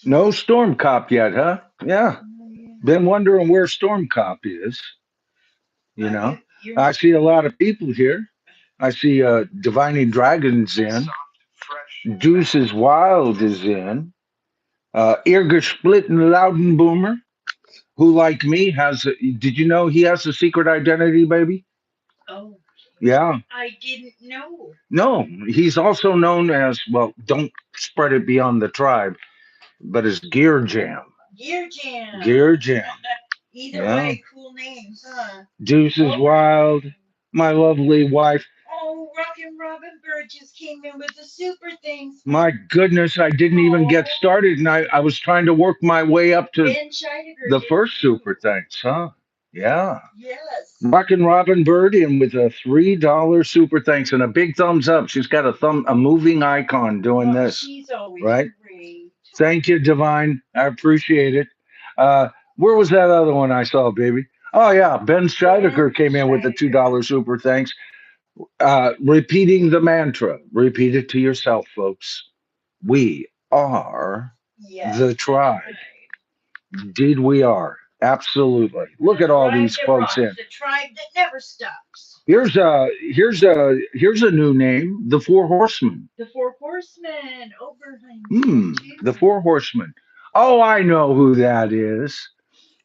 No Storm Cop yet, huh? Yeah. Been wondering where Storm Cop is. You know, I see a lot of people here. I see Divining Dragons in. Deuce is Wild is in. Irger Split and Loudon Boomer, who, like me, has. Did you know he has a secret identity, baby? Yeah. No, he's also known as, well, don't spread it beyond the tribe, but as Gear Jam. Gear Jam. Yeah. Deuce is Wild. My lovely wife. My goodness, I didn't even get started, and I was trying to work my way up to the first super thanks, huh? Yeah. Rockin' Robin Bird in with a $3 super thanks and a big thumbs up. She's got a moving icon doing this. Right? Thank you, Divine. I appreciate it. Where was that other one I saw, baby? Oh yeah, Ben Scheidecker came in with the $2 super thanks. Repeating the mantra. Repeat it to yourself, folks. We are the tribe. Indeed, we are. Absolutely. Look at all these folks in. The tribe that never stops. Here's a new name, the Four Horsemen. The Four Horsemen. Oberheim. The Four Horsemen. Oh, I know who that is.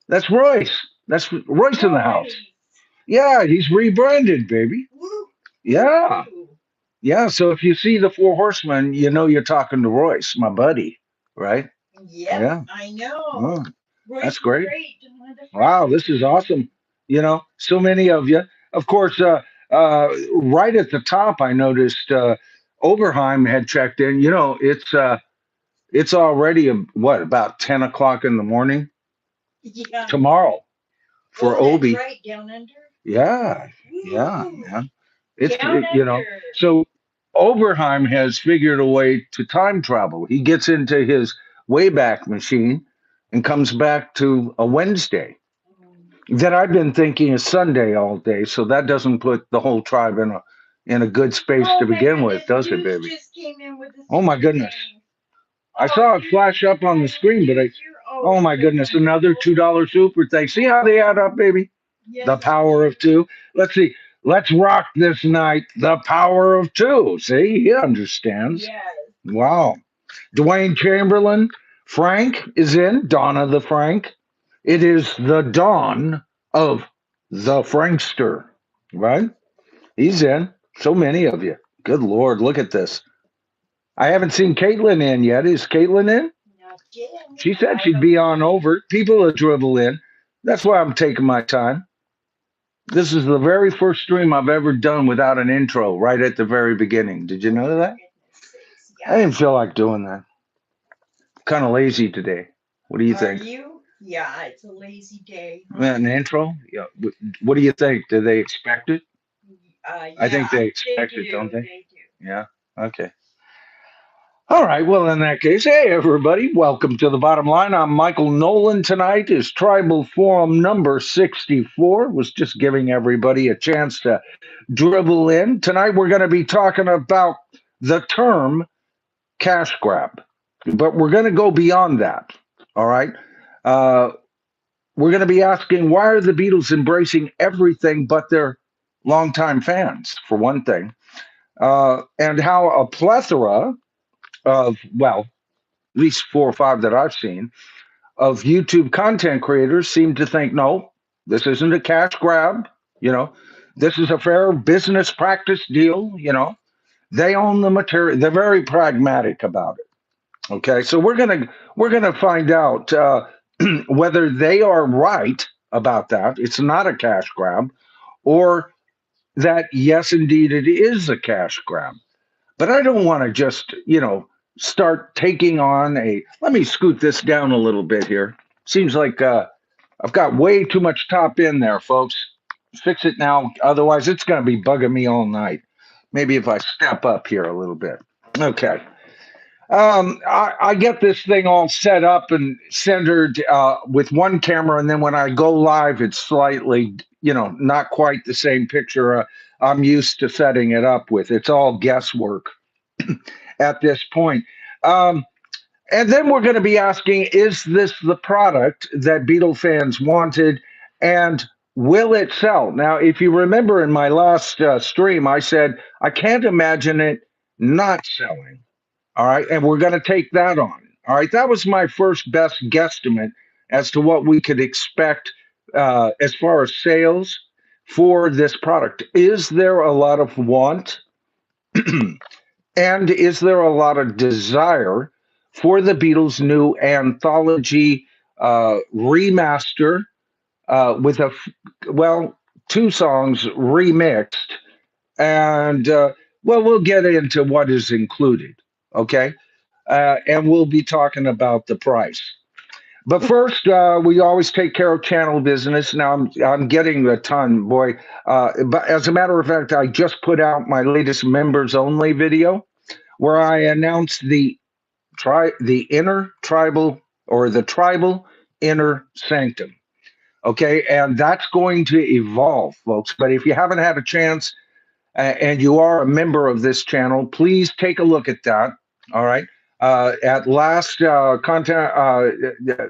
That's Royce. That's Royce in the house. Yeah, he's rebranded, baby. Yeah. Yeah, so if you see the Four Horsemen, you know you're talking to Royce, my buddy, right? Yeah. I know. Oh, that's great. Wow, this is awesome. You know, so many of you. Of course, right at the top, I noticed Oberheim had checked in. You know, it's already what, about 10 o'clock in the morning tomorrow for Obi. Right, down under. Yeah, yeah, man. You know, so Oberheim has figured a way to time travel. He gets into his Wayback Machine and comes back to a Wednesday that I've been thinking is Sunday all day. So that doesn't put the whole tribe in a good space to begin with, does it, baby? Oh my goodness. I saw it flash up on the screen, but oh my goodness, another $2 super thanks. See how they add up, baby? The power of two. Let's see. Let's rock this night. The power of two. See, he understands. Wow. Dwayne Chamberlain, Frank is in. Donna the Frank. It is the dawn of the Frankster, right? He's in. So many of you. Good Lord, look at this. I haven't seen Caitlin in yet. Is Caitlin in? She said she'd be on over. People will dribble in. That's why I'm taking my time. This is the very first stream I've ever done without an intro right at the very beginning. Did you know that? I didn't feel like doing that. Kind of lazy today. What do you think? Are you? Yeah, it's a lazy day. An intro? Yeah. What do you think? Do they expect it? Yeah, I think they expect it, don't they? They do. Yeah. Okay. All right. Well, in that case, hey, everybody. Welcome to the bottom line. I'm Michael Noland. Tonight is Tribal Forum number 64. Was just giving everybody a chance to dribble in. Tonight, we're going to be talking about the term cash grab, but we're going to go beyond that. All right. We're going to be asking, why are the Beatles embracing everything but their longtime fans, for one thing, and how a plethora of, well, at least 4 or 5 that I've seen, of YouTube content creators seem to think, no, this isn't a cash grab. You know, this is a fair business practice deal. You know, they own the material. They're very pragmatic about it. Okay, so we're gonna find out whether they are right about that. It's not a cash grab, or that yes, indeed, it is a cash grab. But I don't want to just, start taking on let me scoot this down a little bit here. Seems like I've got way too much top in there, folks. Fix it now. Otherwise, it's going to be bugging me all night. Maybe if I step up here a little bit. Okay. I get this thing all set up and centered with one camera, and then when I go live, it's slightly, not quite the same picture I'm used to setting it up with. It's all guesswork at this point. And then we're going to be asking, is this the product that Beatle fans wanted, and will it sell? Now, if you remember in my last stream, I said, I can't imagine it not selling. All right. And we're going to take that on. All right. That was my first best guesstimate as to what we could expect as far as sales for this product. Is there a lot of want? And is there a lot of desire for the Beatles' new anthology remaster with well, two songs remixed? And well, we'll get into what is included. Okay. And we'll be talking about the price. But first, we always take care of channel business. Now I'm getting a ton, boy. But as a matter of fact, I just put out my latest members only video where I announced the inner tribal or the tribal inner sanctum. Okay, and that's going to evolve, folks. But if you haven't had a chance and you are a member of this channel, please take a look at that. All right. At last content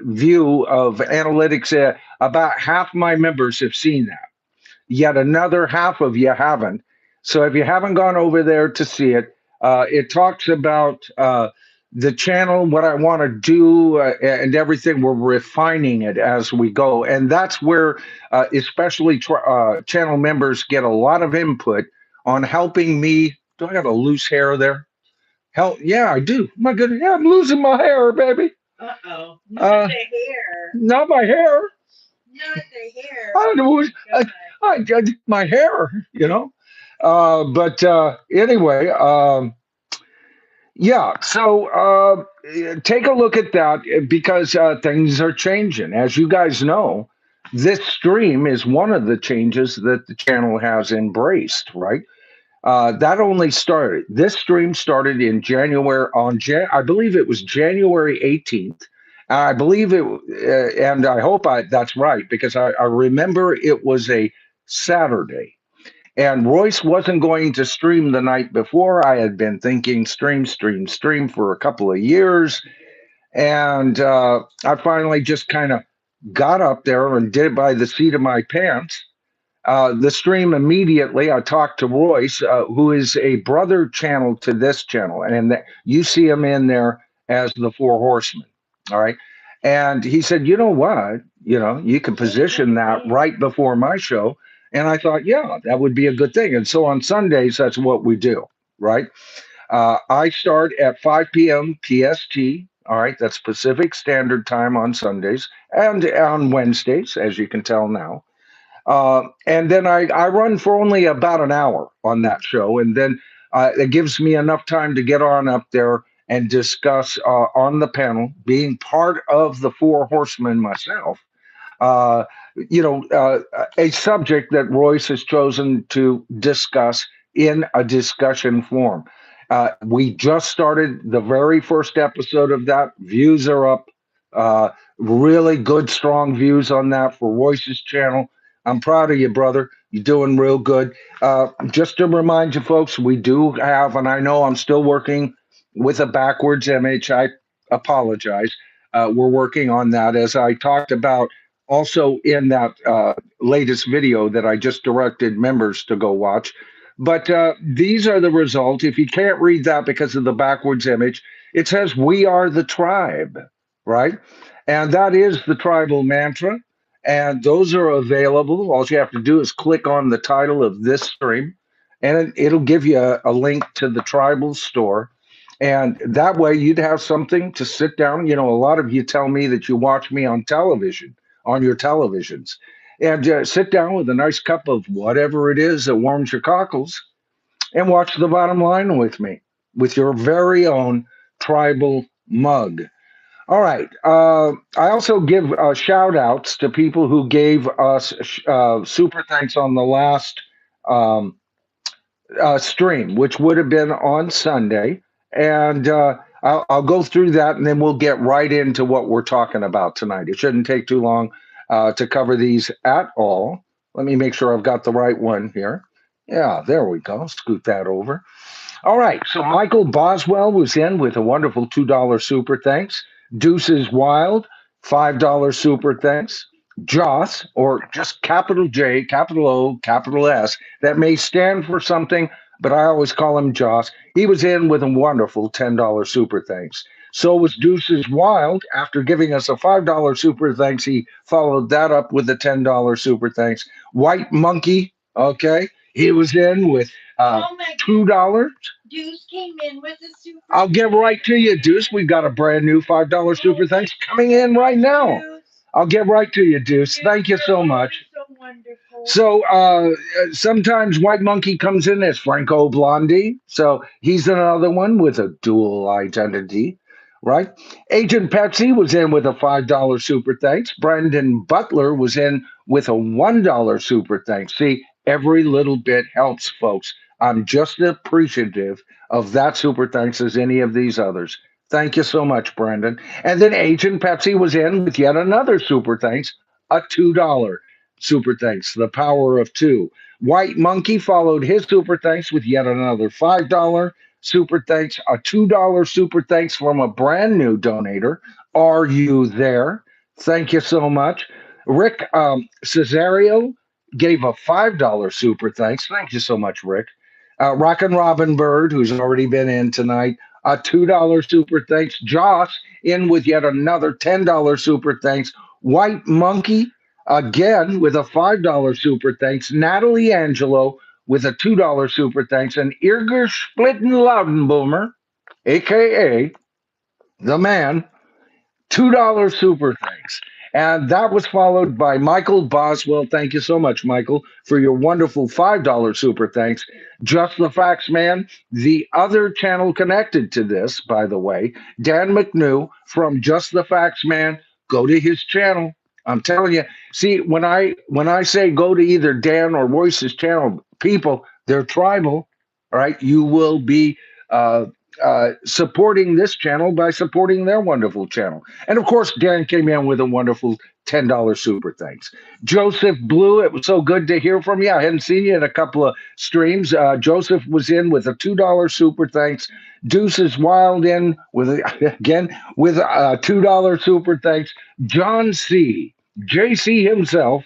view of analytics, about half my members have seen that. Yet another half of you haven't. So if you haven't gone over there to see it, it talks about the channel, what I want to do, and everything. We're refining it as we go. And that's where especially channel members get a lot of input on helping me. Do I got a loose hair there? Help? Yeah, I do. My goodness, yeah, I'm losing my hair, baby. Uh-oh. Not the hair. Not my hair. Not the hair. I know. My hair, you know. But anyway, yeah. So take a look at that because things are changing. As you guys know, this stream is one of the changes that the channel has embraced, right? That only started. This stream started in January I believe it was January 18th. I believe it, and I hope that's right because I remember it was a Saturday. And Royce wasn't going to stream the night before. I had been thinking stream for a couple of years. And I finally just kind of got up there and did it by the seat of my pants. The stream immediately, I talked to Royce, who is a brother channel to this channel. And you see him in there as the Four Horsemen. All right. And he said, you know what? You can position that right before my show. And I thought, yeah, that would be a good thing. And so on Sundays, that's what we do. Right. I start at 5 p.m. PST. All right. That's Pacific Standard Time on Sundays and on Wednesdays, as you can tell now. And then I run for only about an hour on that show. And then it gives me enough time to get on up there and discuss on the panel, being part of the Four Horsemen myself, uh, a subject that Royce has chosen to discuss in a discussion form. We just started the very first episode of that. Views are up. Really good, strong views on that for Royce's channel. I'm proud of you, brother. You're doing real good. Just to remind you, folks, we do have, and I know I'm still working with a backwards image. I apologize. We're working on that, as I talked about also in that latest video that I just directed members to go watch. But these are the results. If you can't read that because of the backwards image, it says, "We are the tribe," right? And that is the tribal mantra. And those are available. All you have to do is click on the title of this stream, and it'll give you a link to the tribal store. And that way you'd have something to sit down. A lot of you tell me that you watch me on television, on your televisions, and sit down with a nice cup of whatever it is that warms your cockles and watch the bottom line with me with your very own tribal mug. All right. I also give shout outs to people who gave us super thanks on the last stream, which would have been on Sunday. And I'll go through that and then we'll get right into what we're talking about tonight. It shouldn't take too long to cover these at all. Let me make sure I've got the right one here. Yeah, there we go. Scoot that over. All right. So Michael Boswell was in with a wonderful $2 super thanks. Deuces Wild, $5 super thanks. Joss, or just capital J, capital O, capital S, that may stand for something, but I always call him Joss. He was in with a wonderful $10 super thanks. So was Deuces Wild. After giving us a $5 super thanks, he followed that up with a $10 super thanks. White Monkey, okay, he was in with $2. Deuce came in with a super. I'll get right to you, Deuce. We got a brand new $5 super thanks coming in right now. I'll get right to you, Deuce. Thank you so much. So wonderful. So sometimes White Monkey comes in as Franco Blondie. So he's another one with a dual identity, right? Agent Pepsi was in with a $5 super thanks. Brandon Butler was in with a $1 super thanks. See, every little bit helps, folks. I'm just as appreciative of that super thanks as any of these others. Thank you so much, Brandon. And then Agent Pepsi was in with yet another super thanks, a $2 super thanks, the power of two. White Monkey followed his super thanks with yet another $5 super thanks, a $2 super thanks from a brand new donator. Are you there? Thank you so much. Rick Cesario gave a $5 super thanks. Thank you so much, Rick. Rockin' Robin Bird, who's already been in tonight, a $2 super thanks. Joss in with yet another $10 super thanks. White Monkey again with a $5 super thanks. Natalie Angelo with a $2 super thanks. And Irger Splitten Loudenboomer, aka the man, $2 super thanks. And that was followed by Michael Boswell. Thank you so much, Michael, for your wonderful $5 super thanks. Just the Facts Man, the other channel connected to this, by the way, Dan McNew from Just the Facts Man. Go to his channel. I'm telling you. See, when I say go to either Dan or Royce's channel, people, they're tribal. All right, you will be uh, supporting this channel by supporting their wonderful channel. And of course, Darren came in with a wonderful $10 super thanks. Joseph Blue, it was so good to hear from you. I hadn't seen you in a couple of streams. Joseph was in with a $2 super thanks. Deuces Wild in with again with a $2 super thanks. John C. JC himself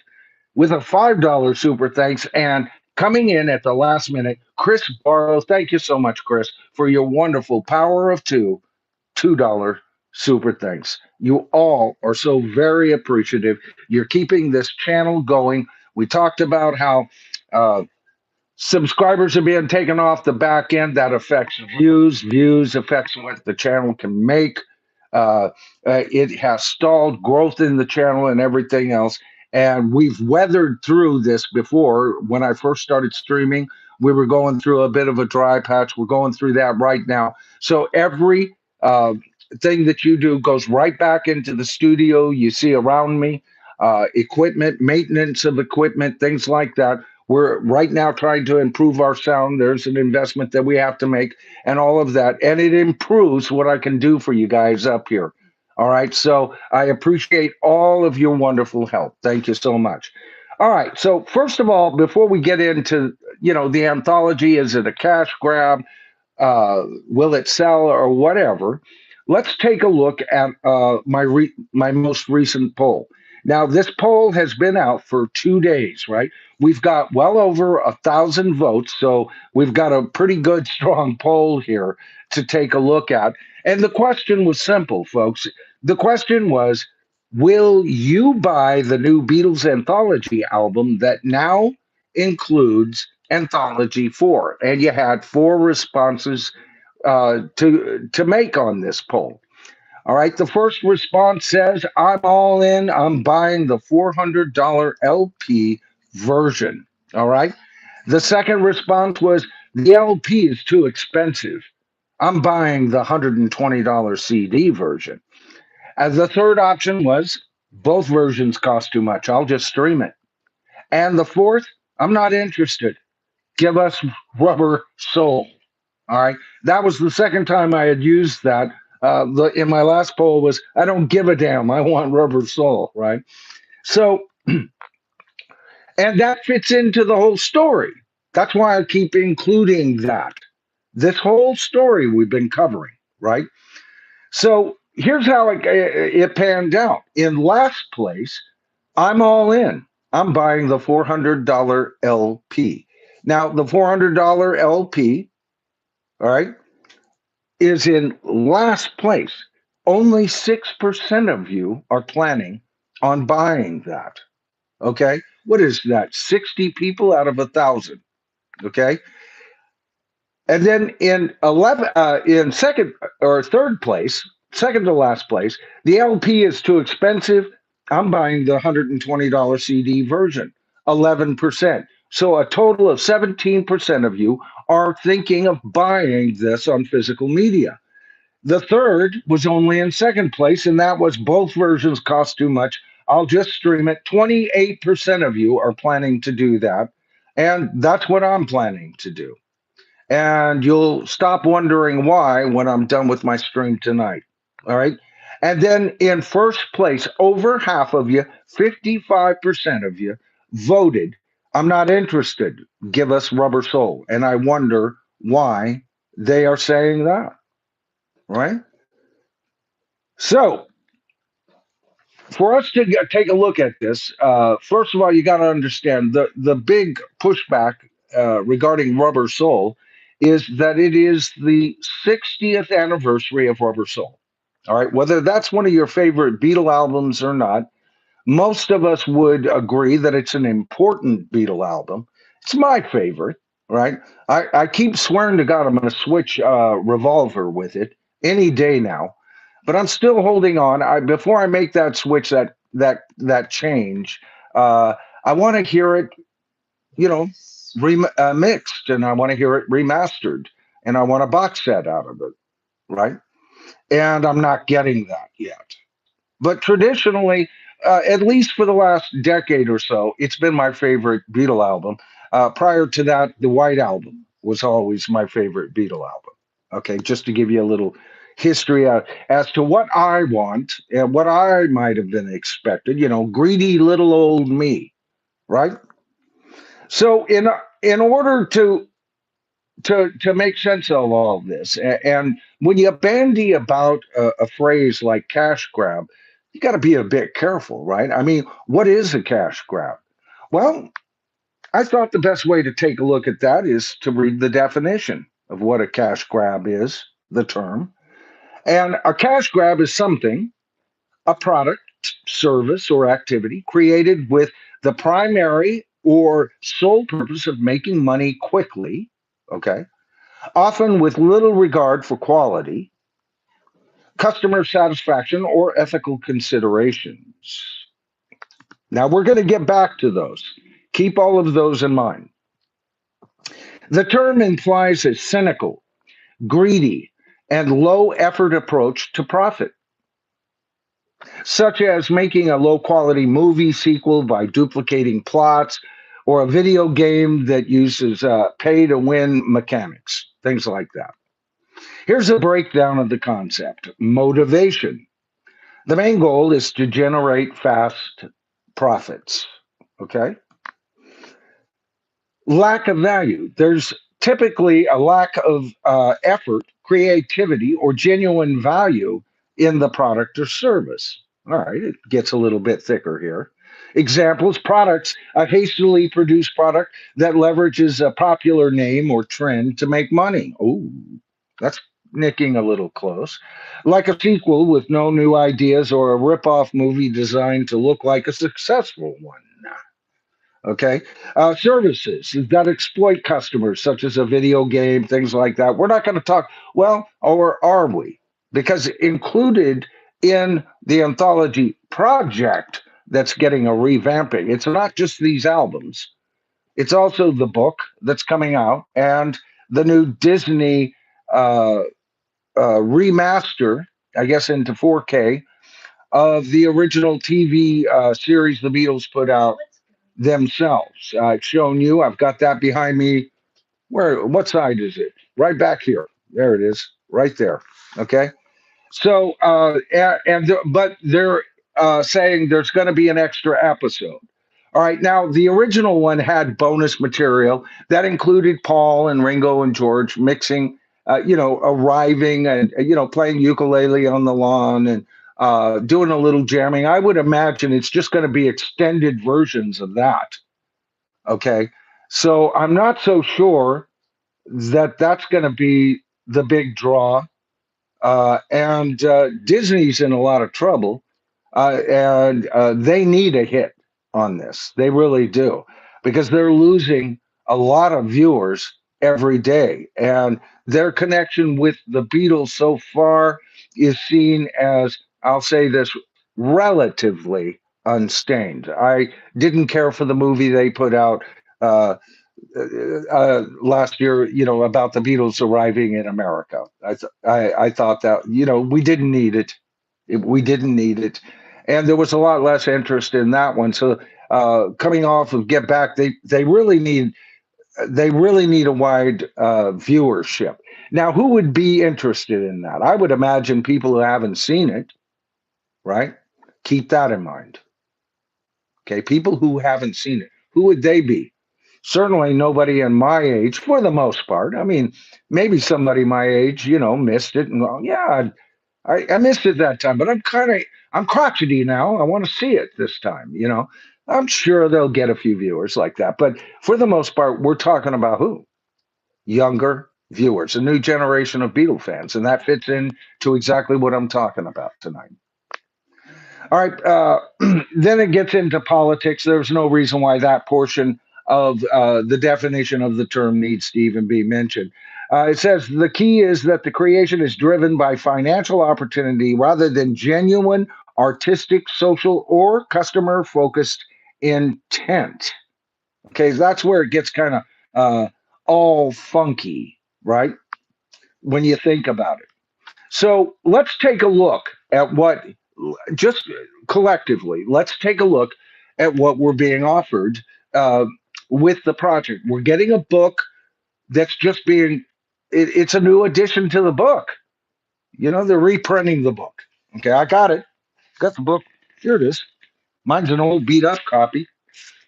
with a $5 super thanks. And coming in at the last minute, Chris Barrow. Thank you so much, Chris, for your wonderful power of two $2 super thanks. You all are so very appreciative. You're keeping this channel going. We talked about how uh, subscribers are being taken off the back end. That affects views. Views affects what the channel can make. Uh, it has stalled growth in the channel and everything else. And we've weathered through this before. When I first started streaming, we were going through a bit of a dry patch. We're going through that right now. So every thing that you do goes right back into the studio. You see around me, equipment, maintenance of equipment, things like that. We're right now trying to improve our sound. There's an investment that we have to make and all of that. And it improves what I can do for you guys up here. All right. So I appreciate all of your wonderful help. Thank you so much. All right. So first of all, before we get into, the anthology, is it a cash grab? Will it sell or whatever? Let's take a look at my most recent poll. Now, this poll has been out for 2 days, right? We've got well over 1,000 votes, so we've got a pretty good, strong poll here to take a look at. And the question was simple, folks. The question was, will you buy the new Beatles Anthology album that now includes Anthology 4? And you had four responses to make on this poll. All right, the first response says, I'm all in. I'm buying the $400 LP version. All right. The second response was, the LP is too expensive. I'm buying the $120 CD version. And the third option was, both versions cost too much. I'll just stream it. And the fourth, I'm not interested. Give us Rubber Soul. All right. That was the second time I had used that. In my last poll was, I don't give a damn. I want Rubber Soul. Right. So, and that fits into the whole story. That's why I keep including that. This whole story we've been covering, right? So here's how it panned out. In last place, I'm all in. I'm buying the $400 LP. Now, the $400 LP, all right, is in last place. Only 6% of you are planning on buying that. Okay. What is that? 60 people out of 1,000. Okay. And then in second or third place, second to last place, the LP is too expensive. I'm buying the $120 CD version, 11%. So a total of 17% of you are thinking of buying this on physical media. The third was only in second place, and that was both versions cost too much. I'll just stream it. 28% of you are planning to do that. And that's what I'm planning to do. And you'll stop wondering why when I'm done with my stream tonight. All right. And then in first place, over half of you, 55% of you voted, I'm not interested. Give us Rubber Soul. And I wonder why they are saying that. Right. So for us to take a look at this, first of all, you got to understand the big pushback regarding Rubber Soul is that it is the 60th anniversary of Rubber Soul. All right, whether that's one of your favorite Beatle albums or not, most of us would agree that it's an important Beatle album. It's my favorite, right? I keep swearing to God I'm going to switch Revolver with it any day now, but I'm still holding on. Before I make that switch, that change, I want to hear it, you know, mixed, and I want to hear it remastered, and I want a box set out of it, right? And I'm not getting that yet. But traditionally, at least for the last decade or so, it's been my favorite Beatle album. Prior to that, the White Album was always my favorite Beatle album. Okay, just to give you a little history as to what I want and what I might have been expected. You know, greedy little old me, right? So in order to make sense of all of this. And when you bandy about a phrase like cash grab, you got to be a bit careful, right? I mean, what is a cash grab? Well, I thought the best way to take a look at that is to read the definition of what a cash grab is, the term. And a cash grab is something, a product, service, or activity created with the primary or sole purpose of making money quickly, okay, often with little regard for quality, customer satisfaction, or ethical considerations. Now, we're going to get back to those. Keep all of those in mind. The term implies a cynical, greedy, and low effort approach to profit, such as making a low quality movie sequel by duplicating plots or a video game that uses pay to win mechanics, things like that. Here's a breakdown of the concept. Motivation. The main goal is to generate fast profits. Okay. Lack of value. There's typically a lack of effort, creativity, or genuine value in the product or service. All right, it gets a little bit thicker here. Examples: products, a hastily produced product that leverages a popular name or trend to make money. Oh, that's nicking a little close. Like a sequel with no new ideas or a rip-off movie designed to look like a successful one. Okay. Services that exploit customers, such as a video game, things like that. We're not going to talk, well, or are we? Because included in the anthology project that's getting a revamping, it's not just these albums, it's also the book that's coming out and the new Disney uh, remaster, I guess, into 4K of the original TV series the Beatles put out themselves. I've shown you. I've got that behind me. Where? What side is it? Right back here. There it is. Right there. Okay. So, but they're saying there's going to be an extra episode. All right. Now, the original one had bonus material that included Paul and Ringo and George mixing arriving and playing ukulele on the lawn and doing a little jamming. I would imagine it's just going to be extended versions of that. Okay, so I'm not so sure that that's going to be the big draw. And Disney's in a lot of trouble, and they need a hit on this. They really do, because they're losing a lot of viewers every day, and their connection with the Beatles so far is seen as, I'll say this, relatively unstained. I didn't care for the movie they put out. Uh, Last year, about the Beatles arriving in America. I thought that we didn't need it. We didn't need it, and there was a lot less interest in that one. So coming off of Get Back, they really need a wide viewership. Now, who would be interested in that? I would imagine people who haven't seen it, right? Keep that in mind. Okay, people who haven't seen it, who would they be? Certainly nobody in my age, for the most part. I mean, maybe somebody my age, missed it and go, yeah, I missed it that time, but I'm crotchety now. I want to see it this time. I'm sure they'll get a few viewers like that, but for the most part, we're talking about who? Younger viewers, a new generation of Beatle fans, and that fits in to exactly what I'm talking about tonight. All right. Then it gets into politics. There's no reason why that portion of the definition of the term needs to even be mentioned. It says the key is that the creation is driven by financial opportunity rather than genuine artistic, social, or customer focused intent. Okay, that's where it gets kind of all funky, right? When you think about it. So let's take a look at what, just collectively, let's take a look at what we're being offered uh, with the project. We're getting a book that's just it's a new addition to the book. They're reprinting the book. Okay, I got it. Got the book. Here it is. Mine's an old beat up copy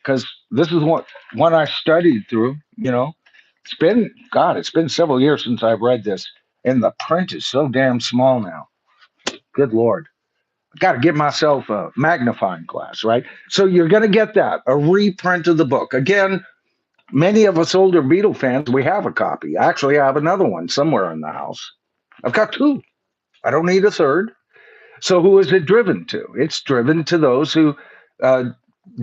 because this is one I studied through. It's been several years since I've read this, and the print is so damn small now. Good Lord. Got to get myself a magnifying glass, right? So you're going to get that, a reprint of the book. Again, many of us older Beatle fans, we have a copy. I actually have another one somewhere in the house. I've got two. I don't need a third. So who is it driven to? It's driven to those who uh,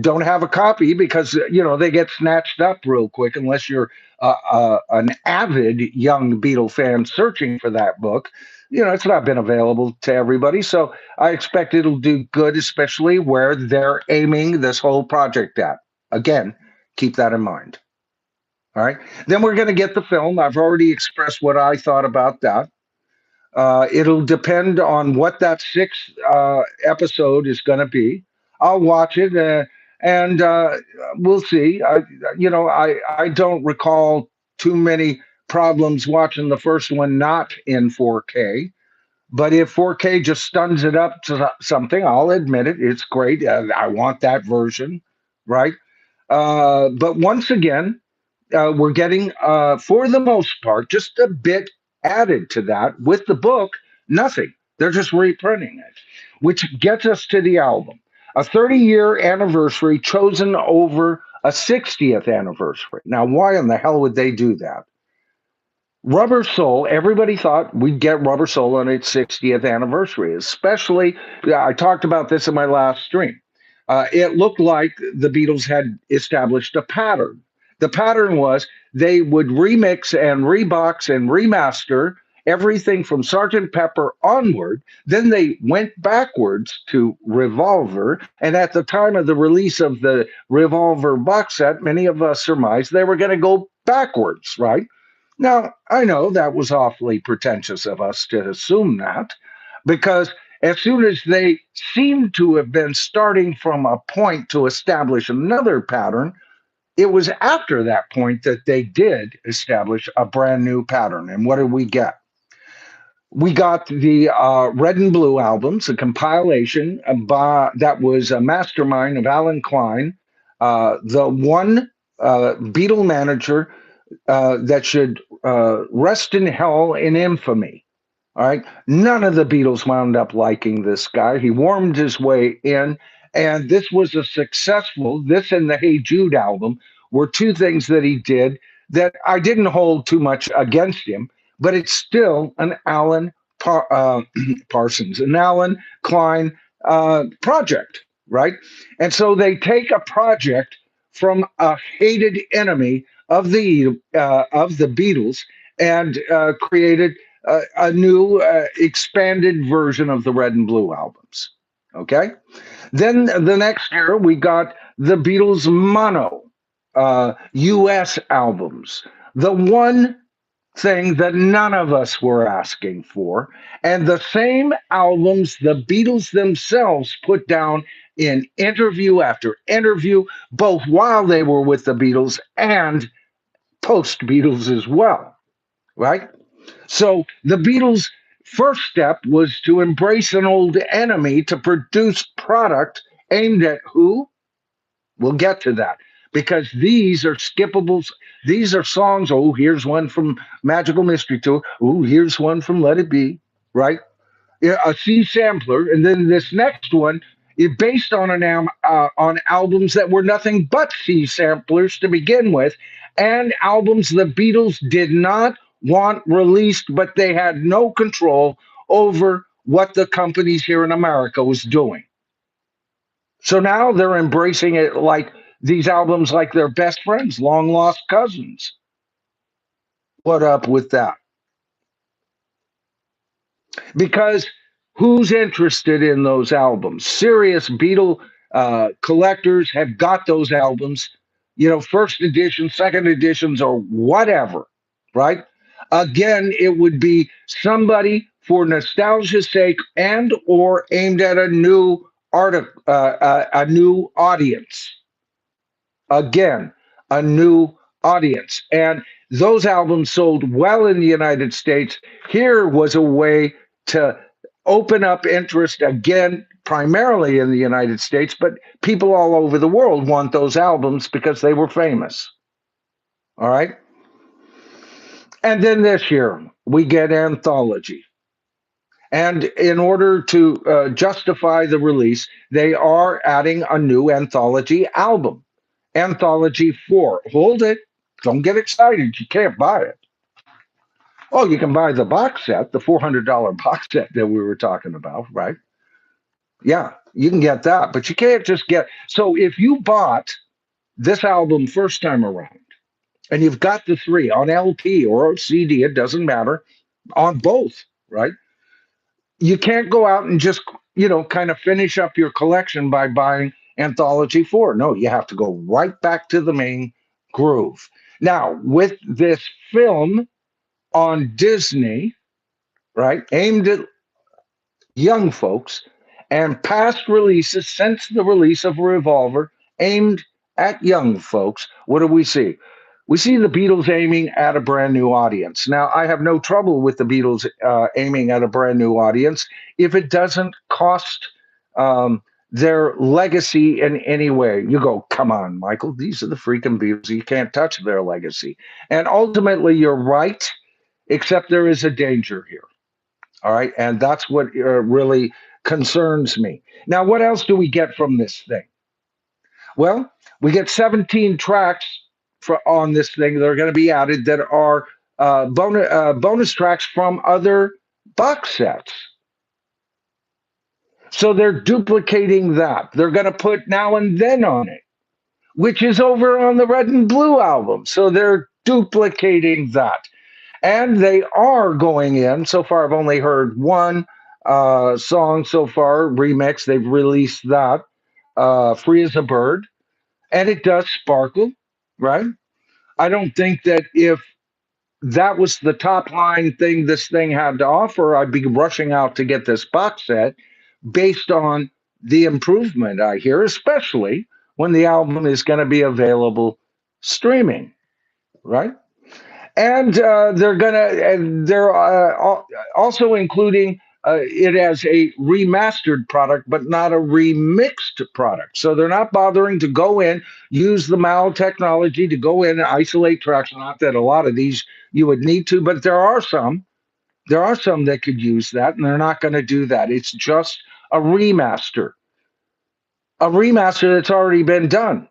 don't have a copy because they get snatched up real quick unless you're an avid young Beatle fan searching for that book. It's not been available to everybody, so I expect it'll do good, especially where they're aiming this whole project at. Again, keep that in mind. All right. Then we're going to get the film. I've already expressed what I thought about that. It'll depend on what that sixth episode is going to be. I'll watch it and we'll see. I don't recall too many problems watching the first one not in 4K. But if 4K just stuns it up to something, I'll admit it. It's great. I want that version, right? But once again, we're getting, for the most part, just a bit added to that. With the book, nothing. They're just reprinting it, which gets us to the album. A 30-year anniversary chosen over a 60th anniversary. Now, why in the hell would they do that? Rubber Soul, everybody thought we'd get Rubber Soul on its 60th anniversary, especially, I talked about this in my last stream. It looked like the Beatles had established a pattern. The pattern was they would remix and rebox and remaster everything from Sgt. Pepper onward. Then they went backwards to Revolver. And at the time of the release of the Revolver box set, many of us surmised they were going to go backwards, right? Now, I know that was awfully pretentious of us to assume that, because as soon as they seem to have been starting from a point to establish another pattern, it was after that point that they did establish a brand new pattern. And what did we get? We got the Red and Blue albums, a compilation that was a mastermind of Alan Klein, the one Beatle manager that should rest in hell in infamy. All right. None of the Beatles wound up liking this guy. He wormed his way in, and this was a successful. This and the Hey Jude album were two things that he did that I didn't hold too much against him, but it's still an Parsons, an Alan Klein project, right? And so they take a project from a hated enemy of the Beatles and created a new expanded version of the Red and Blue albums. Okay. Then the next year we got the Beatles mono US albums. The one thing that none of us were asking for, and the same albums the Beatles themselves put down in interview after interview, both while they were with the Beatles and post Beatles as well, right? So the Beatles' first step was to embrace an old enemy to produce product aimed at who? We'll get to that because these are skippables. These are songs. Oh, here's one from Magical Mystery Tour. Oh, here's one from Let It Be, right? Yeah, a C sampler, and then this next one is based on on albums that were nothing but C samplers to begin with, and albums the Beatles did not want released, but they had no control over what the companies here in America was doing. So now they're embracing it like these albums, like their best friends, long lost cousins. What up with that? Because who's interested in those albums? Serious Beatle collectors have got those albums, first edition, second editions, or whatever, right? Again, it would be somebody for nostalgia's sake and or aimed at a new audience. Again, a new audience. And those albums sold well in the United States. Here was a way to open up interest again, primarily in the United States, but people all over the world want those albums because they were famous. All right. And then this year, we get Anthology. And in order to justify the release, they are adding a new Anthology album. Anthology 4. Hold it. Don't get excited. You can't buy it. Oh, you can buy the box set, the $400 box set that we were talking about, right? Yeah, you can get that, but you can't just get. So if you bought this album first time around and you've got the three on LP or CD, it doesn't matter, on both, right? You can't go out and just, kind of finish up your collection by buying Anthology 4. No, you have to go right back to the main groove. Now, with this film on Disney, right, aimed at young folks, and past releases since the release of Revolver aimed at young folks, what do we see? We see the Beatles aiming at a brand new audience. Now, I have no trouble with the Beatles aiming at a brand new audience if it doesn't cost their legacy in any way. You go, come on, Michael, these are the freaking Beatles. You can't touch their legacy. And ultimately, you're right, except there is a danger here. All right. And that's what really concerns me. Now, what else do we get from this thing? Well, we get 17 tracks on this thing that are going to be added that are bonus tracks from other box sets. So they're duplicating that. They're going to put Now and Then on it, which is over on the Red and Blue album. So they're duplicating that. And they are going in. So far, I've only heard one song so far, remix. They've released that, Free as a Bird. And it does sparkle, right? I don't think that if that was the top line thing this thing had to offer, I'd be rushing out to get this box set based on the improvement I hear, especially when the album is going to be available streaming, right? And they're also including it as a remastered product, but not a remixed product. So they're not bothering to go in, use the MAL technology to go in and isolate tracks. Not that a lot of these you would need to, but there are some. There are some that could use that, and they're not going to do that. It's just a remaster, a remaster that's already been done.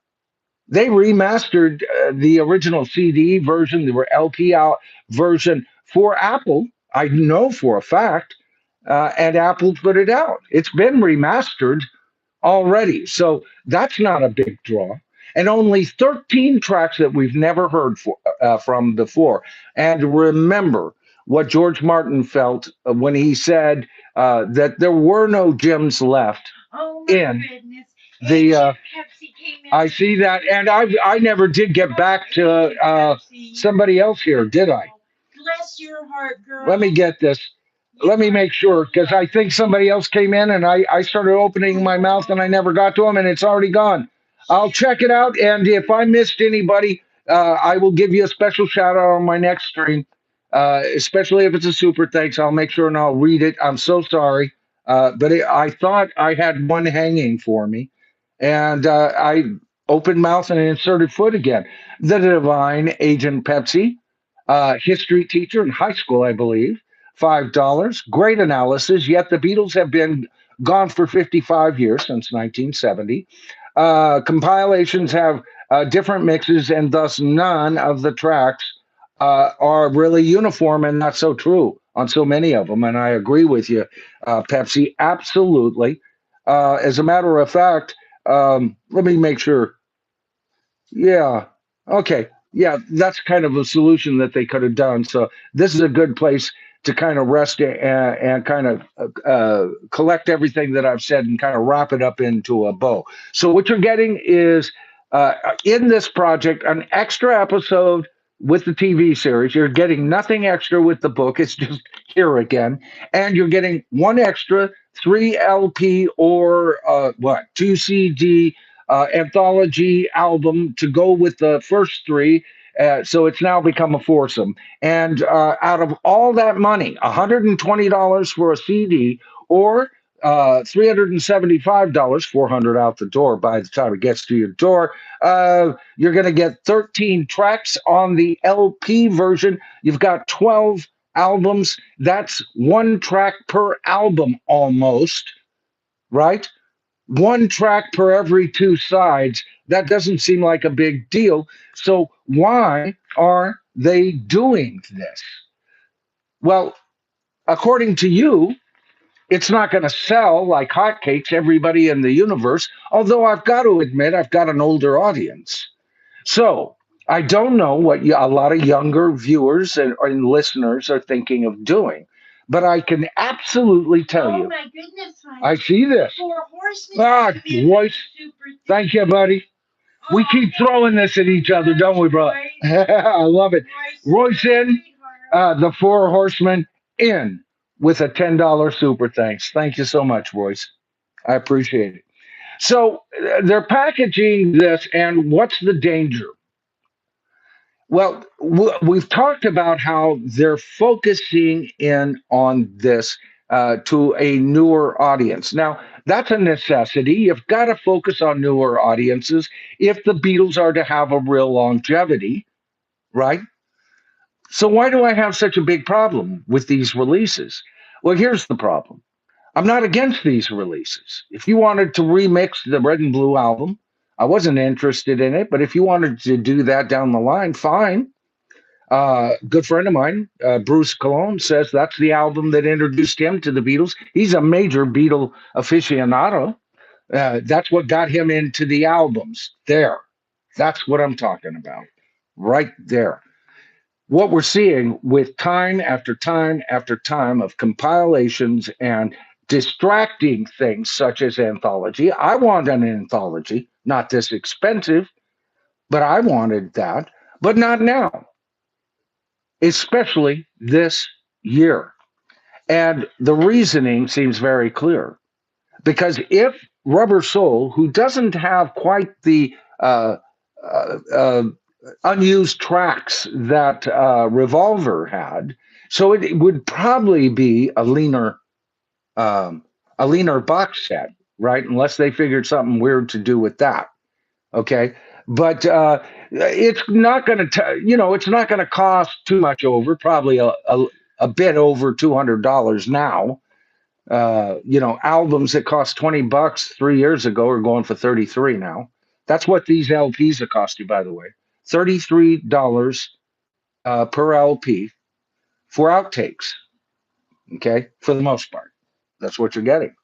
They remastered the original CD version, the LP out version for Apple. I know for a fact, and Apple put it out. It's been remastered already, so that's not a big draw. And only 13 tracks that we've never heard from before. And remember what George Martin felt when he said that there were no gems left in the I see that, and I never did get back to somebody else here, did I? Bless your heart, girl. Let me get this. Let me make sure, because I think somebody else came in, and I started opening my mouth, and I never got to them, and it's already gone. I'll check it out, and if I missed anybody, I will give you a special shout out on my next stream, especially if it's a super thanks. I'll make sure and I'll read it. I'm so sorry, I thought I had one hanging for me, and I opened mouth and inserted foot again. The Divine Agent Pepsi, history teacher in high school, I believe. $5. Great analysis. Yet the Beatles have been gone for 55 years since 1970. Compilations have different mixes, and thus none of the tracks are really uniform, and not so true on so many of them. And I agree with you, Pepsi. Absolutely. As a matter of fact, let me make sure. Yeah. Okay. Yeah, that's kind of a solution that they could have done. So this is a good place to kind of rest and kind of collect everything that I've said and kind of wrap it up into a bow. So what you're getting is uh, in this project an extra episode with the TV series. You're getting nothing extra with the book. It's just here again, and you're getting one extra 3 LP or two CD anthology album to go with the first three. So it's now become a foursome. And out of all that money, $120 for a CD or $375, 400 out the door by the time it gets to your door. You're going to get 13 tracks on the LP version. You've got 12 albums. That's one track per album almost, right? One track per every two sides. That doesn't seem like a big deal. So why are they doing this? Well, according to you, it's not going to sell like hotcakes, everybody in the universe. Although I've got to admit, I've got an older audience. So I don't know what a lot of younger viewers and listeners are thinking of doing. But I can absolutely tell you. Oh my goodness, honey. I see this. Four Horsemen. Royce, thank you, buddy. We keep throwing this at each other, don't we, bro? I love it. Royce in, the Four Horsemen in with a $10 super thanks. Thank you so much, Royce. I appreciate it. So they're packaging this, and what's the danger? Well, we've talked about how they're focusing in on this to a newer audience. Now, that's a necessity. You've got to focus on newer audiences if the Beatles are to have a real longevity, right? So, why do I have such a big problem with these releases? Well, here's the problem. I'm not against these releases. If you wanted to remix the Red and Blue album, I wasn't interested in it, but if you wanted to do that down the line, fine. Good friend of mine, Bruce Cologne, says that's the album that introduced him to the Beatles. He's a major Beatle aficionado. That's what got him into the albums. There. That's what I'm talking about. Right there. What we're seeing with time after time after time of compilations and distracting things such as anthology. I want an anthology, not this expensive, but I wanted that, but not now, especially this year. And the reasoning seems very clear because if Rubber Soul, who doesn't have quite the uh, uh, unused tracks that Revolver had, so it would probably be a leaner a leaner box set, right? Unless they figured something weird to do with that. Okay. But it's not going to, it's not going to cost too much over, probably a bit over $200 now. Albums that cost $20 3 years ago are going for 33 now. That's what these LPs have cost you, by the way. $33 per LP for outtakes. Okay. For the most part, that's what you're getting.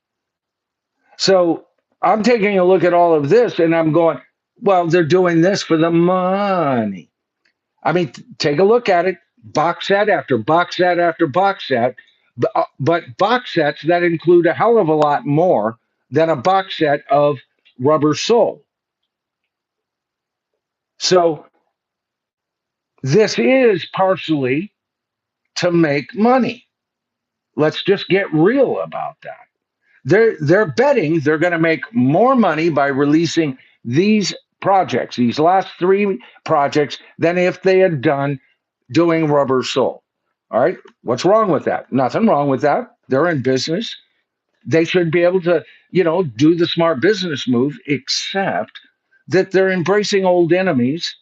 So I'm taking a look at all of this and I'm going, well, they're doing this for the money. I mean, take a look at it. Box set after box set after box set, but box sets that include a hell of a lot more than a box set of Rubber Soul. So this is partially to make money. Let's just get real about that. They're betting they're going to make more money by releasing these projects, these last three projects, than if they had done doing Rubber Soul. All right. What's wrong with that? Nothing wrong with that. They're in business. They should be able to, do the smart business move, except that they're embracing old enemies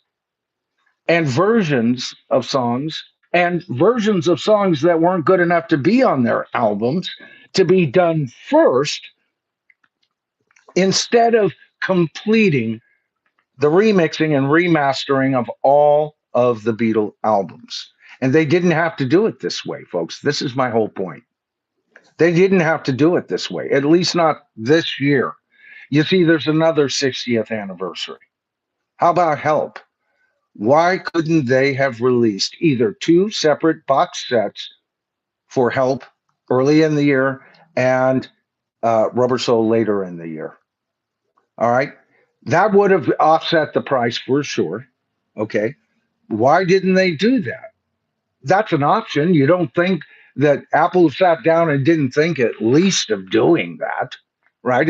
and versions of songs that weren't good enough to be on their albums to be done first instead of completing the remixing and remastering of all of the Beatles albums. And they didn't have to do it this way, folks. This is my whole point. They didn't have to do it this way, at least not this year. You see, there's another 60th anniversary. How about Help? Why couldn't they have released either two separate box sets for Help early in the year and Rubber Soul later in the year? All right. That would have offset the price for sure. Okay. Why didn't they do that? That's an option. You don't think that Apple sat down and didn't think at least of doing that, right?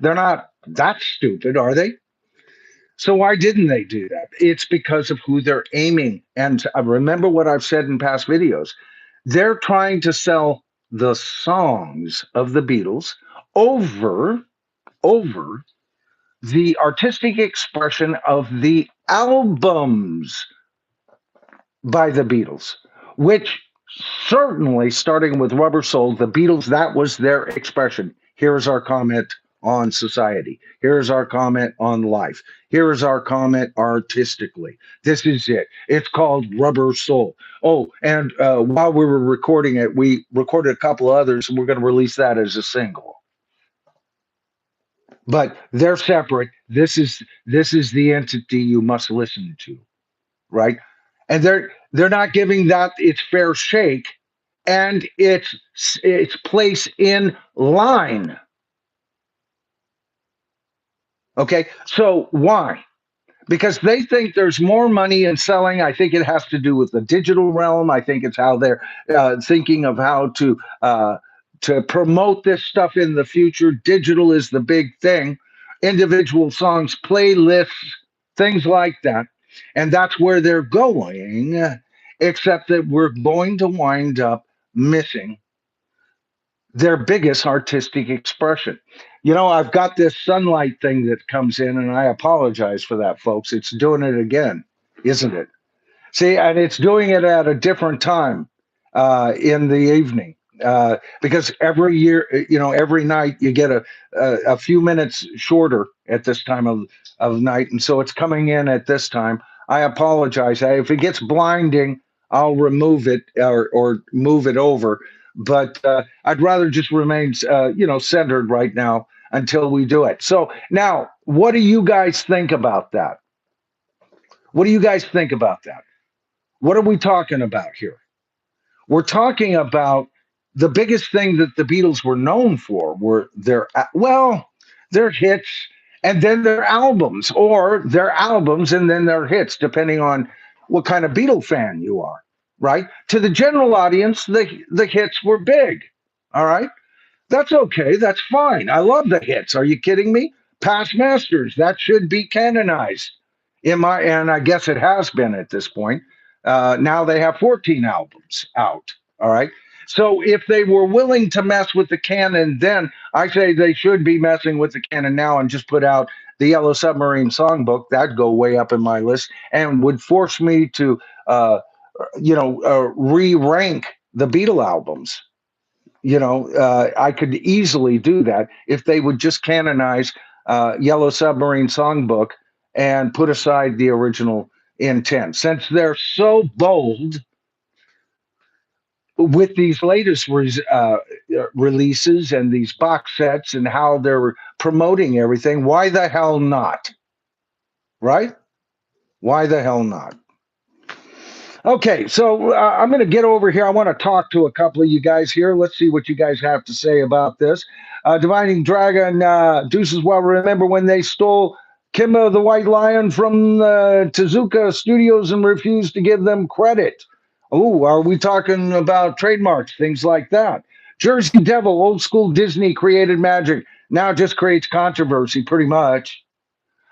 They're not that stupid, are they? So why didn't they do that? It's because of who they're aiming. And remember what I've said in past videos. They're trying to sell the songs of the Beatles over the artistic expression of the albums by the Beatles, which certainly, starting with Rubber Soul, the Beatles, that was their expression. Here's our comment on society. Here's our comment on life. Here is our comment artistically. This is it. It's called Rubber Soul. Oh, and while we were recording it, we recorded a couple others, and we're going to release that as a single. But they're separate. This is the entity you must listen to, right? And they're not giving that its fair shake and its place in line. Okay, so why? Because they think there's more money in selling. I think it has to do with the digital realm. I think it's how they're thinking of how to promote this stuff in the future. Digital is the big thing. Individual songs, playlists, things like that. And that's where they're going, except that we're going to wind up missing their biggest artistic expression. I've got this sunlight thing that comes in, and I apologize for that, folks. It's doing it again, isn't it? See, and it's doing it at a different time in the evening because every year, every night you get a few minutes shorter at this time of night. And so it's coming in at this time. I apologize. If it gets blinding, I'll remove it or move it over. But I'd rather just remain, centered right now until we do it. So now, what do you guys think about that? What do you guys think about that? What are we talking about here? We're talking about the biggest thing that the Beatles were known for were their hits and then their albums, or their albums and then their hits, depending on what kind of Beatle fan you are, right? To the general audience, the hits were big, all right? That's okay. That's fine. I love the hits. Are you kidding me? Past masters, that should be canonized. And I guess it has been at this point. Now they have 14 albums out. All right. So if they were willing to mess with the canon then, I say they should be messing with the canon now and just put out the Yellow Submarine songbook. That'd go way up in my list and would force me to, uh, re-rank the Beatle albums. I could easily do that if they would just canonize Yellow Submarine songbook and put aside the original intent. Since they're so bold with these latest releases and these box sets and how they're promoting everything, why the hell not? Right? Why the hell not? Okay, so I'm going to get over here. I want to talk to a couple of you guys here. Let's see what you guys have to say about this. Divining Dragon, Deuces, well, remember when they stole Kimba the White Lion from Tezuka Studios and refused to give them credit? Oh, are we talking about trademarks, things like that? Jersey Devil, old school Disney created magic, now just creates controversy pretty much.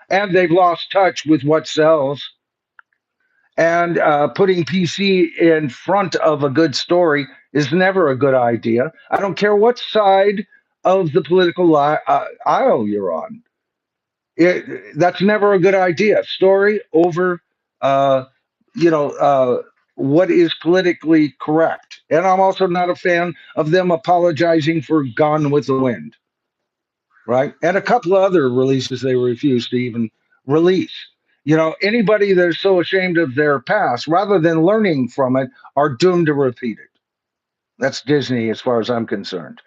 And they've lost touch with what sells. And putting PC in front of a good story is never a good idea. I don't care what side of the political aisle you're on. That's never a good idea. Story over, uh, you know, uh, what is politically correct. And I'm also not a fan of them apologizing for Gone with the Wind, right? And a couple of other releases they refused to even release. Anybody that's so ashamed of their past, rather than learning from it, are doomed to repeat it. That's Disney, as far as I'm concerned.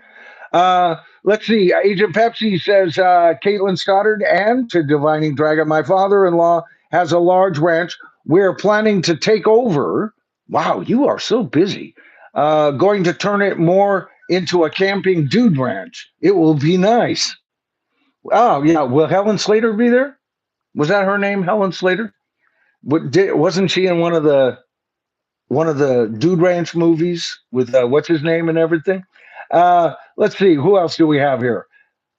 Let's see. Agent Pepsi says, Caitlin Stoddard and to Divining Dragon, my father-in-law has a large ranch. We're planning to take over. Wow, you are so busy. Going to turn it more into a camping dude ranch. It will be nice. Oh, yeah. Will Helen Slater be there? Was that her name, Helen Slater? Wasn't she in one of the Dude Ranch movies with what's his name and everything? Let's see, who else do we have here?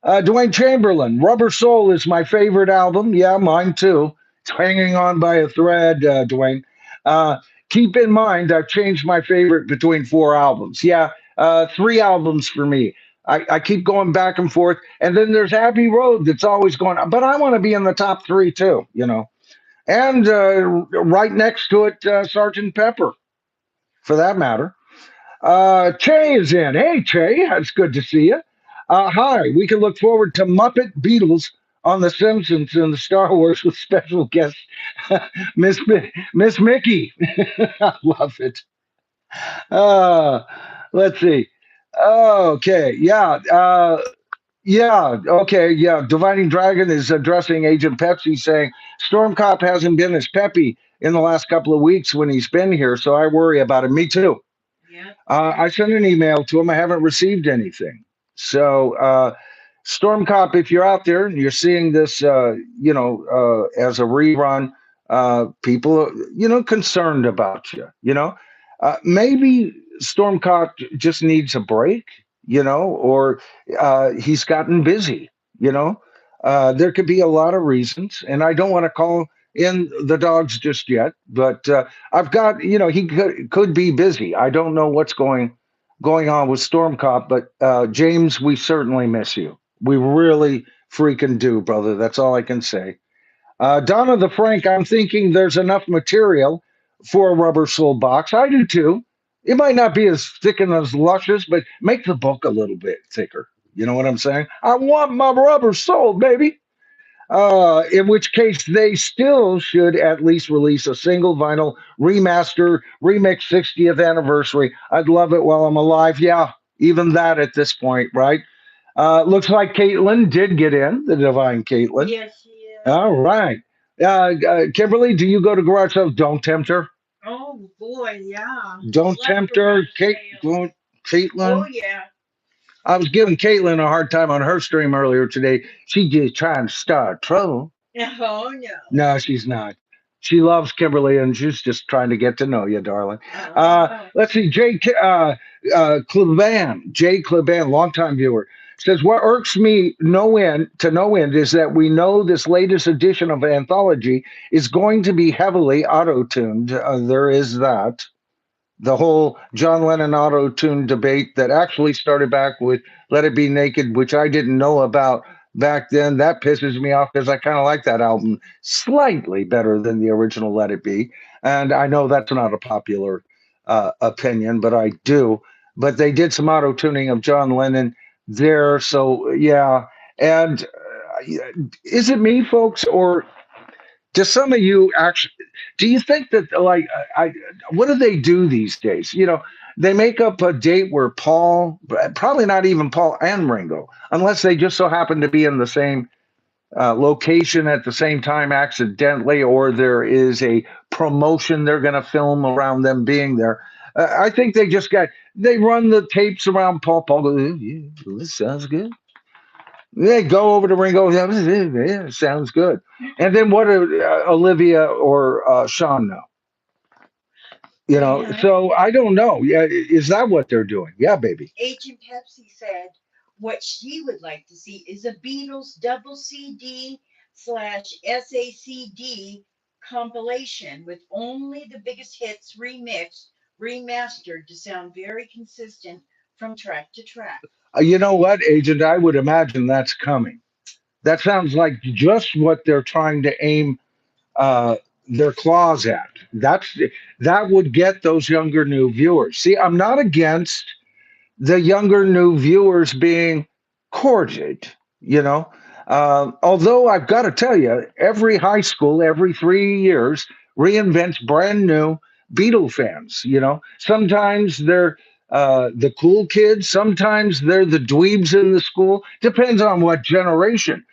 Dwayne Chamberlain, Rubber Soul is my favorite album. Yeah, mine too. It's hanging on by a thread, Dwayne. Uh, Keep in mind, I've changed my favorite between four albums. Yeah, three albums for me. I keep going back and forth. And then there's Abbey Road that's always going, but I want to be in the top three too. And right next to it, Sergeant Pepper, for that matter. Che is in. Hey, Che, it's good to see you. Hi, we can look forward to Muppet Beatles on The Simpsons and the Star Wars with special guest Miss Mickey. I love it. Uh, let's see. Okay, yeah. Yeah, okay, yeah. Dividing Dragon is addressing Agent Pepsi, saying Stormcop hasn't been as peppy in the last couple of weeks when he's been here, so I worry about him. Me too. Yeah. I sent an email to him. I haven't received anything. So, Stormcop, if you're out there and you're seeing this, as a rerun, people, concerned about you. Maybe Stormcop just needs a break. Or he's gotten busy. There could be a lot of reasons, and I don't want to call in the dogs just yet. But I've got, he could be busy. I don't know what's going on with Stormcop, but James, we certainly miss you. We really freaking do, brother. That's all I can say. Donna the Frank, I'm thinking there's enough material for a Rubber Soul box. I do too. It might not be as thick and as luscious, but make the book a little bit thicker. You know what I'm saying? I want my Rubber Soul, baby. In which case, they still should at least release a single vinyl remaster, remix 60th anniversary. I'd love it while I'm alive. Yeah, even that at this point, right? Looks like Caitlin did get in, the divine Caitlin. Yes, she is. All right. Kimberly, do you go to garage sales? Don't tempt her. Oh boy, yeah. Don't Love tempt her, garage Caitlin. Oh yeah. I was giving Caitlin a hard time on her stream earlier today. She's just trying to start trouble. Oh no. No, she's not. She loves Kimberly, and she's just trying to get to know you, darling. Let's see, Jay Kleban, longtime viewer, says, what irks me no end is that we know this latest edition of Anthology is going to be heavily auto-tuned. There is that. The whole John Lennon auto tune debate that actually started back with Let It Be Naked, which I didn't know about back then. That pisses me off because I kind of like that album slightly better than the original Let It Be. And I know that's not a popular opinion, but I do. But they did some auto tuning of John Lennon there. So, yeah. And is it me, folks, or do some of you actually, do you think that, like, what do they do these days? They make up a date where Paul, probably not even Paul and Ringo, unless they just so happen to be in the same location at the same time accidentally, or there is a promotion they're going to film around them being there. I think they run the tapes around Paul goes, yeah, this sounds good. They go over to Ringo. Yeah, sounds good. And then what do Olivia or Sean know? So I don't know. Yeah, is that what they're doing? Yeah, baby. Agent Pepsi said what she would like to see is a Beatles double CD slash SACD compilation with only the biggest hits remixed, remastered to sound very consistent from track to track. You know what, Agent? I would imagine that's coming. That sounds like just what they're trying to aim uh, their claws at. That would get those younger new viewers. See, I'm not against the younger new viewers being courted, you know. Although I've got to tell you, every high school every 3 years reinvents brand new Beatle fans. Sometimes they're the cool kids, sometimes they're the dweebs in the school. Depends on what generation.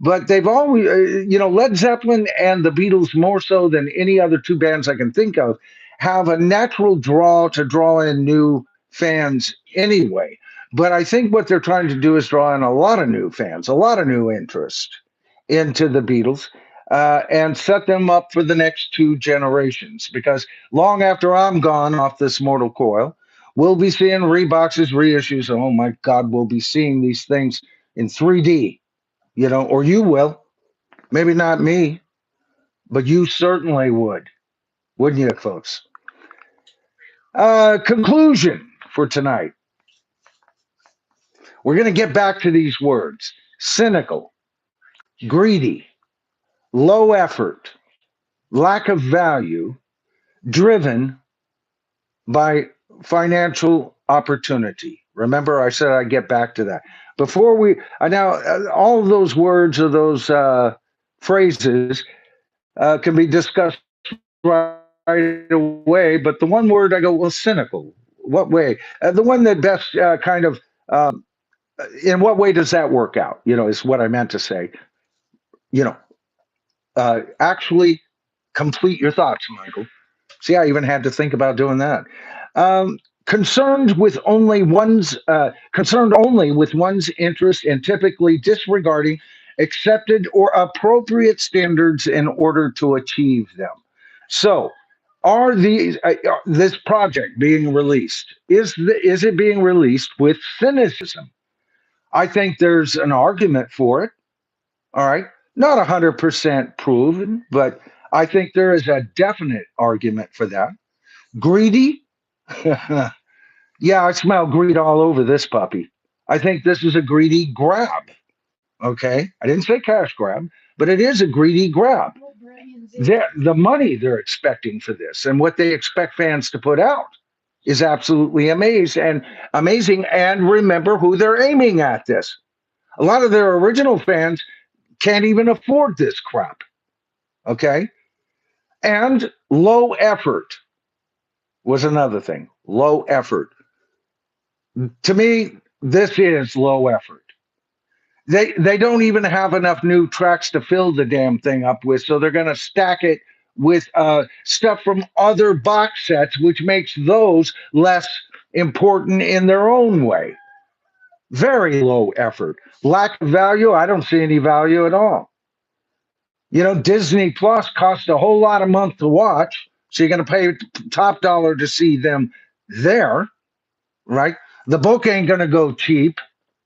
But they've always, Led Zeppelin and the Beatles, more so than any other two bands I can think of, have a natural draw to draw in new fans anyway. But I think what they're trying to do is draw in a lot of new fans, a lot of new interest into the Beatles, and set them up for the next two generations. Because long after I'm gone off this mortal coil, we'll be seeing reboxes, reissues. Oh my God, we'll be seeing these things in 3D, or you will. Maybe not me, but you certainly would, wouldn't you, folks? Conclusion for tonight. We're going to get back to these words: cynical, greedy, low effort, lack of value, driven by financial opportunity. Remember, I said I'd get back to that. Before we, now, all of those words or those phrases can be discussed right away, but the one word I go, well, cynical. What way? The one that best kind of, in what way does that work out? Is what I meant to say. You know, actually complete your thoughts, Michael. See, I even had to think about doing that. Um, concerned only with one's interest and typically disregarding accepted or appropriate standards in order to achieve them. So, are these this project being released? Is it being released with cynicism? I think there's an argument for it. All right. Not 100% proven, but I think there is a definite argument for that. Greedy? Yeah, I smell greed all over this puppy. I think this is a greedy grab. Okay. I didn't say cash grab, but it is a greedy grab. The money they're expecting for this and what they expect fans to put out is absolutely amazing. And remember who they're aiming at this. A lot of their original fans can't even afford this crap. Okay. And low effort was another thing. Low effort. To me, this is low effort. They don't even have enough new tracks to fill the damn thing up with, so they're going to stack it with stuff from other box sets, which makes those less important in their own way. Very low effort. Lack of value, I don't see any value at all. Disney Plus costs a whole lot a month to watch, so you're going to pay top dollar to see them there, right? The book ain't going to go cheap.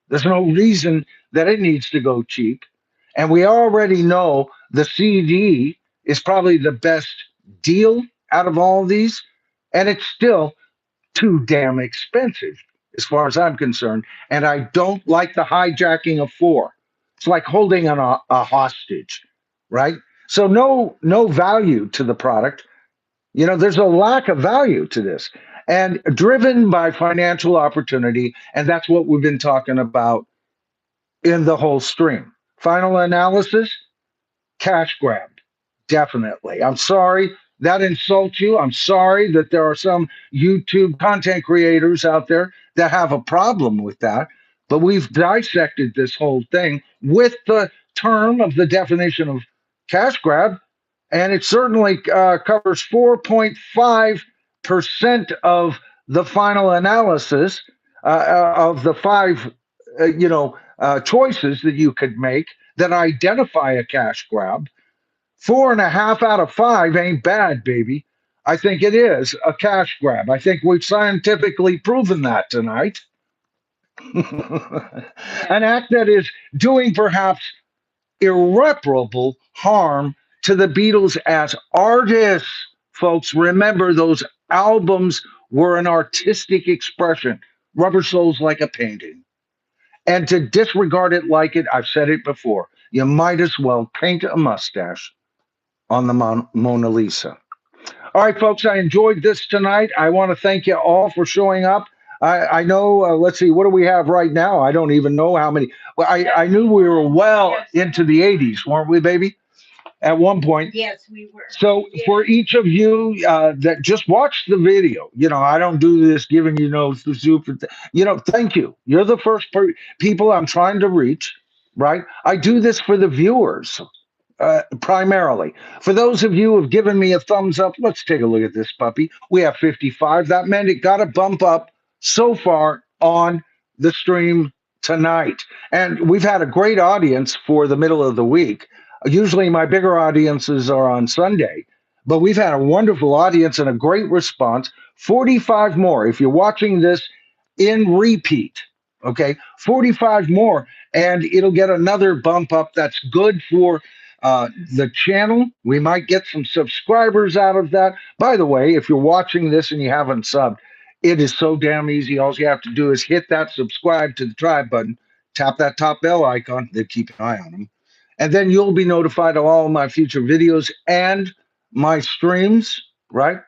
There's no reason that it needs to go cheap. And we already know the CD is probably the best deal out of all of these. And it's still too damn expensive as far as I'm concerned. And I don't like the hijacking of four. It's like holding a hostage, right? So no value to the product. You know, there's a lack of value to this and driven by financial opportunity. And that's what we've been talking about in the whole stream. Final analysis, cash grab. Definitely. I'm sorry that insults you. I'm sorry that there are some YouTube content creators out there that have a problem with that. But we've dissected this whole thing with the term of the definition of cash grab, and it certainly covers 4.5% of the final analysis of the five, choices that you could make that identify a cash grab. 4.5 out of 5 ain't bad, baby. I think it is a cash grab. I think we've scientifically proven that tonight. An act that is doing perhaps irreparable harm to the Beatles as artists. Folks, remember those albums were an artistic expression. Rubber Soul's like a painting. And to disregard it like it, I've said it before, you might as well paint a mustache on the Mona Lisa. All right, folks, I enjoyed this tonight. I want to thank you all for showing up. I know, let's see, what do we have right now? I don't even know how many. Well, I knew we were well into the 80s, weren't we, baby? At one point. Yes, we were. So for each of you that just watched the video, I don't do this giving you no super, thank you. You're the first people I'm trying to reach, right? I do this for the viewers. Primarily. For those of you who have given me a thumbs up, let's take a look at this puppy. We have 55. That meant it got a bump up so far on the stream tonight. And we've had a great audience for the middle of the week. Usually my bigger audiences are on Sunday, but we've had a wonderful audience and a great response. 45 more. If you're watching this in repeat, okay, 45 more, and it'll get another bump up. That's good for the channel. We might get some subscribers out of that. By the way, if you're watching this and you haven't subbed, it is so damn easy. All you have to do is hit that subscribe to the tribe button, tap that top bell icon, then keep an eye on them. And then you'll be notified of all of my future videos and my streams, right?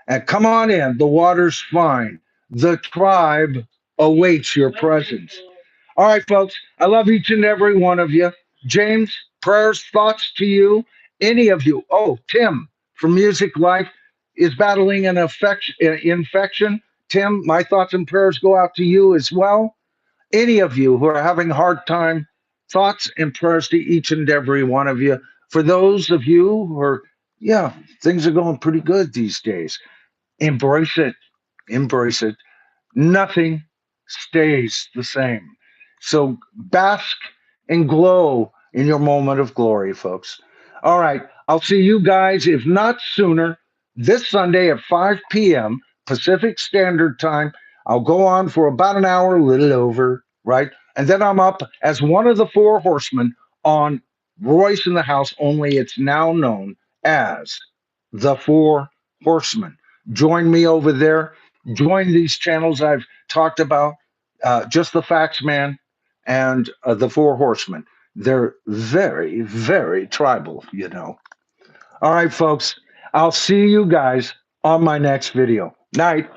And come on in. The water's fine. The tribe awaits your presence. All right, folks. I love each and every one of you. James, prayers, thoughts to you. Any of you. Oh, Tim from Music Life is battling an infection. Tim, my thoughts and prayers go out to you as well. Any of you who are having a hard time, thoughts and prayers to each and every one of you. For those of you who are, things are going pretty good these days. Embrace it. Embrace it. Nothing stays the same. So bask and glow in your moment of glory, folks. All right. I'll see you guys, if not sooner, this Sunday at 5 p.m. Pacific Standard Time. I'll go on for about an hour, a little over, right? And then I'm up as one of the four horsemen on Royce in the House, only it's now known as the Four Horsemen. Join me over there. Join these channels I've talked about, Just the Facts Man and the Four Horsemen. They're very, very tribal, All right, folks. I'll see you guys on my next video. Night.